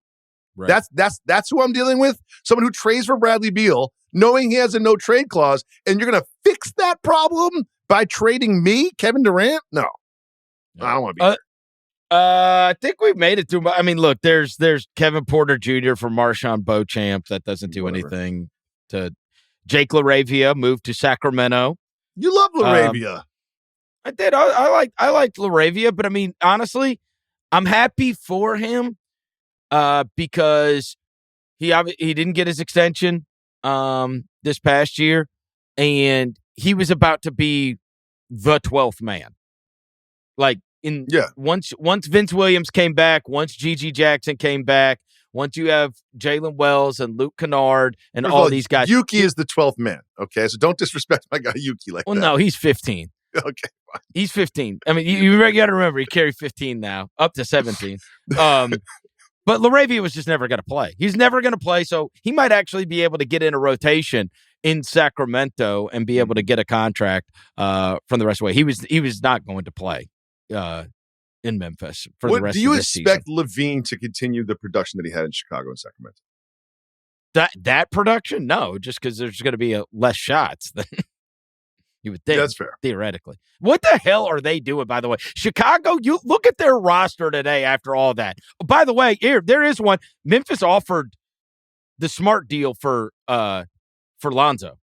Right. That's who I'm dealing with. Someone who trades for Bradley Beal, knowing he has a no trade clause, and you're gonna fix that problem by trading me, Kevin Durant? No. I don't want to be there. I think we've made it through. I mean, look, there's Kevin Porter Jr. for Marshawn Beauchamp. That doesn't do anything to Jake LaRavia moved to Sacramento. You love LaRavia. I did. I liked LaRavia, but I mean, honestly, I'm happy for him because he didn't get his extension this past year, and he was about to be the 12th man. Once Vince Williams came back, once Gigi Jackson came back, once you have Jalen Wells and Luke Kennard and all these guys. Yuki is the 12th man, okay? So don't disrespect my guy Yuki like that. Well, no, he's 15. Okay, fine. He's 15. I mean, you got to remember, he carried 15 now, up to 17. But LaRavia was just never going to play. He's never going to play, so he might actually be able to get in a rotation in Sacramento and be able to get a contract from the rest of the way. He was not going to play in Memphis for the rest of the season. Do you expect LaVine to continue the production that he had in Chicago and Sacramento? That production? No, just because there's going to be less shots than you would think. That's fair. Theoretically. What the hell are they doing, by the way? Chicago, you look at their roster today after all that. By the way, there is one. Memphis offered the smart deal for Lonzo.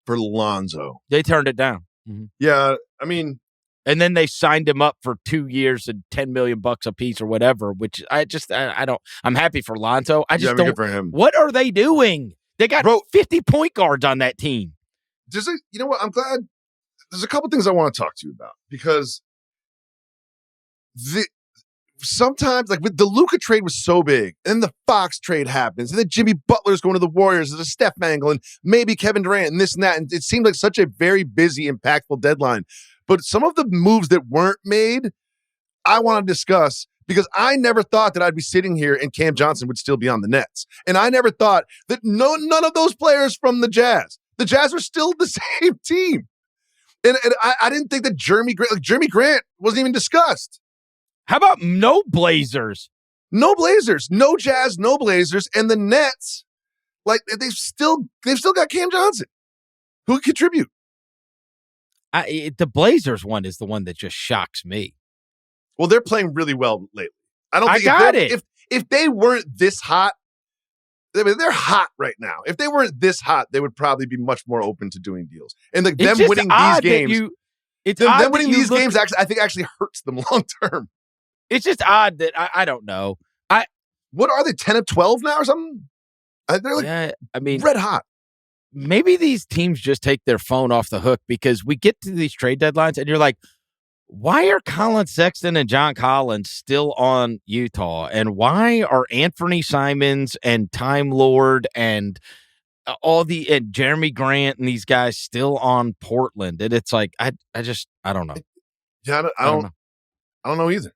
For Lonzo. They turned it down. Mm-hmm. Yeah, I mean, and then they signed him up for 2 years and $10 million a piece or whatever, which I don't. I'm happy for Lonzo. I just don't. Good for him. What are they doing? They got 50 point guards on that team. You know what? I'm glad. There's a couple things I want to talk to you about because sometimes, like with the Luka trade was so big, and then the Fox trade happens, and then Jimmy Butler's going to the Warriors as a Steph angle, and maybe Kevin Durant and this and that, and it seemed like such a very busy, impactful deadline. But some of the moves that weren't made, I want to discuss because I never thought that I'd be sitting here and Cam Johnson would still be on the Nets. And I never thought that none of those players from the Jazz are still the same team. And I didn't think that Jeremy Grant wasn't even discussed. How about no Blazers? No Blazers, no Jazz, no Blazers. And the Nets, like they've still got Cam Johnson who could contribute. The Blazers one is the one that just shocks me. Well, they're playing really well lately. If they weren't this hot, I mean, they're hot right now. If they weren't this hot, they would probably be much more open to doing deals. And like them winning these games, them winning these games actually hurts them long term. It's just odd that I don't know. What are they, 10 of 12 now or something? They're like red hot. Maybe these teams just take their phone off the hook because we get to these trade deadlines and you're like, why are Colin Sexton and John Collins still on Utah? And why are Anthony Simons and Time Lord and and Jeremy Grant and these guys still on Portland? And it's like, I don't know. Yeah, I don't know either.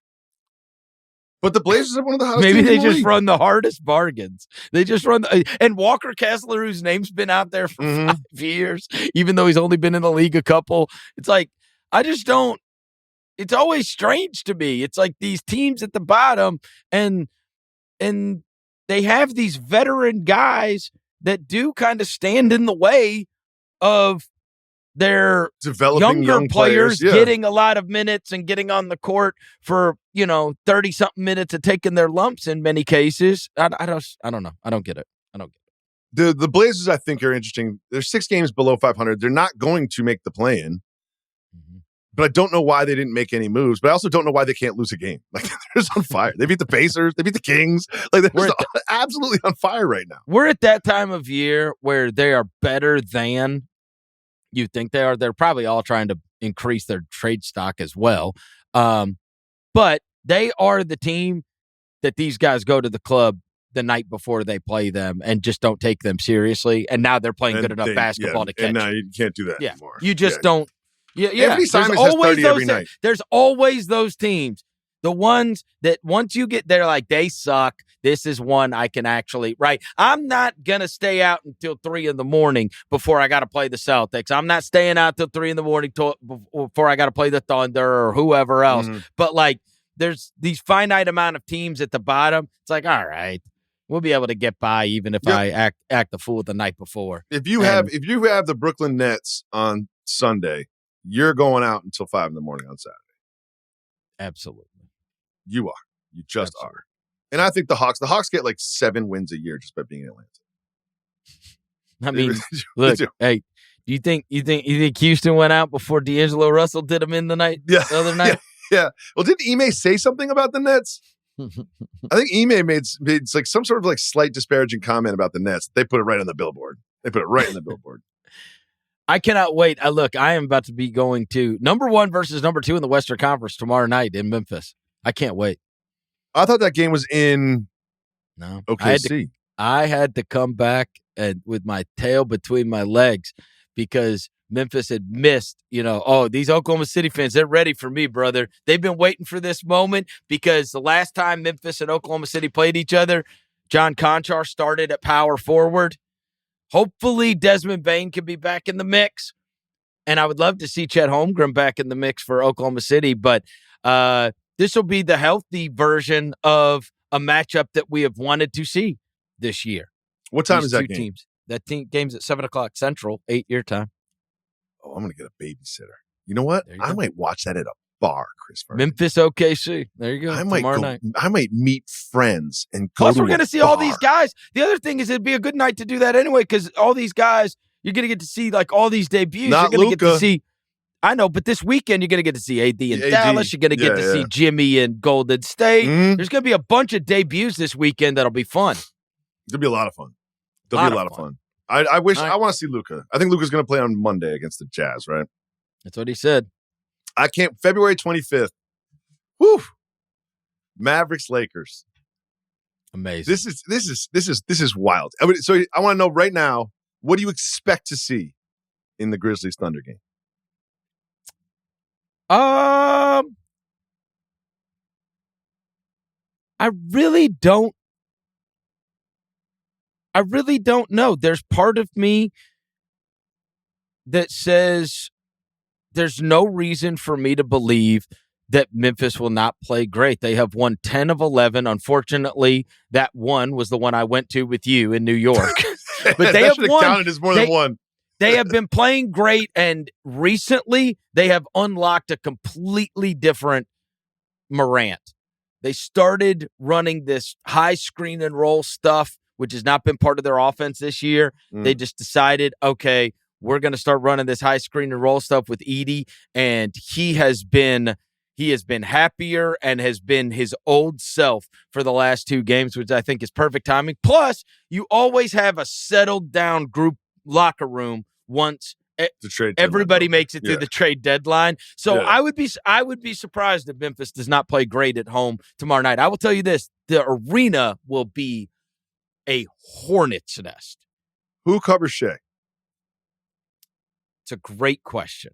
But the Blazers are one of the hottest Maybe teams they in the just league. run the hardest bargains. They just run and Walker Kessler, whose name's been out there for 5 years, even though he's only been in the league a couple. It's like, I just don't. It's always strange to me. It's like these teams at the bottom and they have these veteran guys that do kind of stand in the way of their developing young players getting a lot of minutes and getting on the court for 30-something minutes and taking their lumps in many cases. I don't know. I don't get it. The Blazers, I think, are interesting. They're 6 games below 500. They're not going to make the play-in. But I don't know why they didn't make any moves. But I also don't know why they can't lose a game. Like, they're just on fire. They beat the Pacers. They beat the Kings. Like, they're just absolutely on fire right now. We're at that time of year where they are better than You think they are? They're probably all trying to increase their trade stock as well. But they are the team that these guys go to the club the night before they play them and just don't take them seriously. And now they're playing good enough basketball to catch. And now you can't do that anymore. You just don't. Yeah. Anthony Simons has 30 every night. There's always those teams. The ones that once you get there, like, they suck. This is one I can actually, right? I'm not going to stay out until 3 a.m. before I got to play the Celtics. I'm not staying out till 3 a.m. before I got to play the Thunder or whoever else. Mm-hmm. But, like, there's these finite amount of teams at the bottom. It's like, all right, we'll be able to get by even if I act the fool the night before. If you have the Brooklyn Nets on Sunday, you're going out until 5 a.m. on Saturday. Absolutely. You are. You just are. And I think the Hawks get like 7 wins a year just by being in Atlanta. I mean, look, hey, do you think Houston went out before D'Angelo Russell did them in the other night? Yeah. Well, didn't Ime say something about the Nets? I think Ime made like some sort of like slight disparaging comment about the Nets. They put it right on the billboard. I cannot wait. I am about to be going to number 1 versus number 2 in the Western Conference tomorrow night in Memphis. I can't wait. I thought that game was in OKC. I had to come back with my tail between my legs because Memphis had missed, these Oklahoma City fans, they're ready for me, brother. They've been waiting for this moment because the last time Memphis and Oklahoma City played each other, John Conchar started at power forward. Hopefully Desmond Bane can be back in the mix. And I would love to see Chet Holmgren back in the mix for Oklahoma City, but this will be the healthy version of a matchup that we have wanted to see this year. What time is that game? Teams. That game's at 7:00 Central, 8 your time. Oh, I'm going to get a babysitter. You know what? I might watch that at a bar, Chris Vernon. Memphis OKC. There you go. Tomorrow night. I might meet friends and go. Plus, we're going to see all these guys. The other thing is it'd be a good night to do that anyway because all these guys, you're going to get to see like all these debuts. Not you're going to Luka. get to see. I know, but this weekend you're going to get to see AD in Dallas. You're going to get to see Jimmy in Golden State. Mm-hmm. There's going to be a bunch of debuts this weekend that'll be fun. It'll be a lot of fun. There'll be a lot of fun. I want to see Luka. I think Luka's going to play on Monday against the Jazz, right? That's what he said. I can't. February 25th. Whew. Mavericks Lakers. Amazing. This is wild. So I want to know right now, what do you expect to see in the Grizzlies Thunder game? I really don't know. There's part of me that says there's no reason for me to believe that Memphis will not play great. They have won 10 of 11. Unfortunately, that one was the one I went to with you in New York. But they have won. Counted as more than one. They have been playing great, and recently they have unlocked a completely different Morant. They started running this high screen and roll stuff, which has not been part of their offense this year. They just decided, okay, we're going to start running this high screen and roll stuff with Edey, and he has been happier and has been his old self for the last 2 games, which I think is perfect timing. Plus, you always have a settled down group locker room once everybody makes it through the trade deadline. So I would be surprised if Memphis does not play great at home tomorrow night. I will tell you this, the arena will be a hornet's nest. Who covers Shea? It's a great question.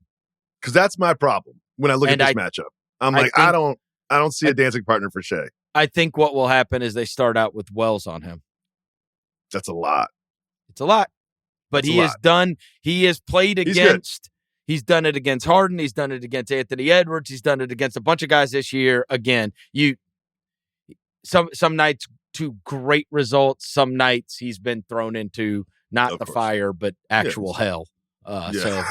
Because that's my problem when I look at this matchup. I don't see a dancing partner for Shea. I think what will happen is they start out with Wells on him. That's a lot. It's a lot. But he has played against, he's done it against Harden. He's done it against Anthony Edwards. He's done it against a bunch of guys this year. Again, some nights to great results. Some nights he's been thrown into not the fire, but actual hell. So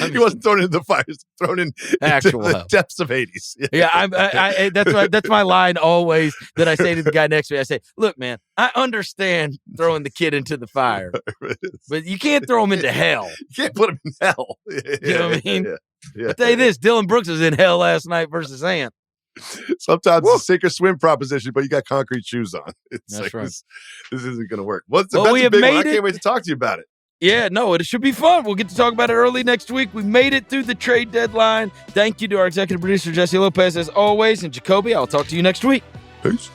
he wasn't thrown into the fire; thrown in actual the depths of Hades. That's my line always that I say to the guy next to me. I say, "Look, man, I understand throwing the kid into the fire, but you can't throw him into hell. You can't put him in hell. You know what I mean? I'll tell you this: Dylan Brooks was in hell last night versus Ant. Sometimes it's a sink or swim proposition, but you got concrete shoes on. It's That's right. This isn't going to work. That's we a have big made one. I it. can't wait to talk to you about it. Yeah, no, it should be fun. We'll get to talk about it early next week. We made it through the trade deadline. Thank you to our executive producer, Jesse Lopez, as always. And Jacoby, I'll talk to you next week. Peace.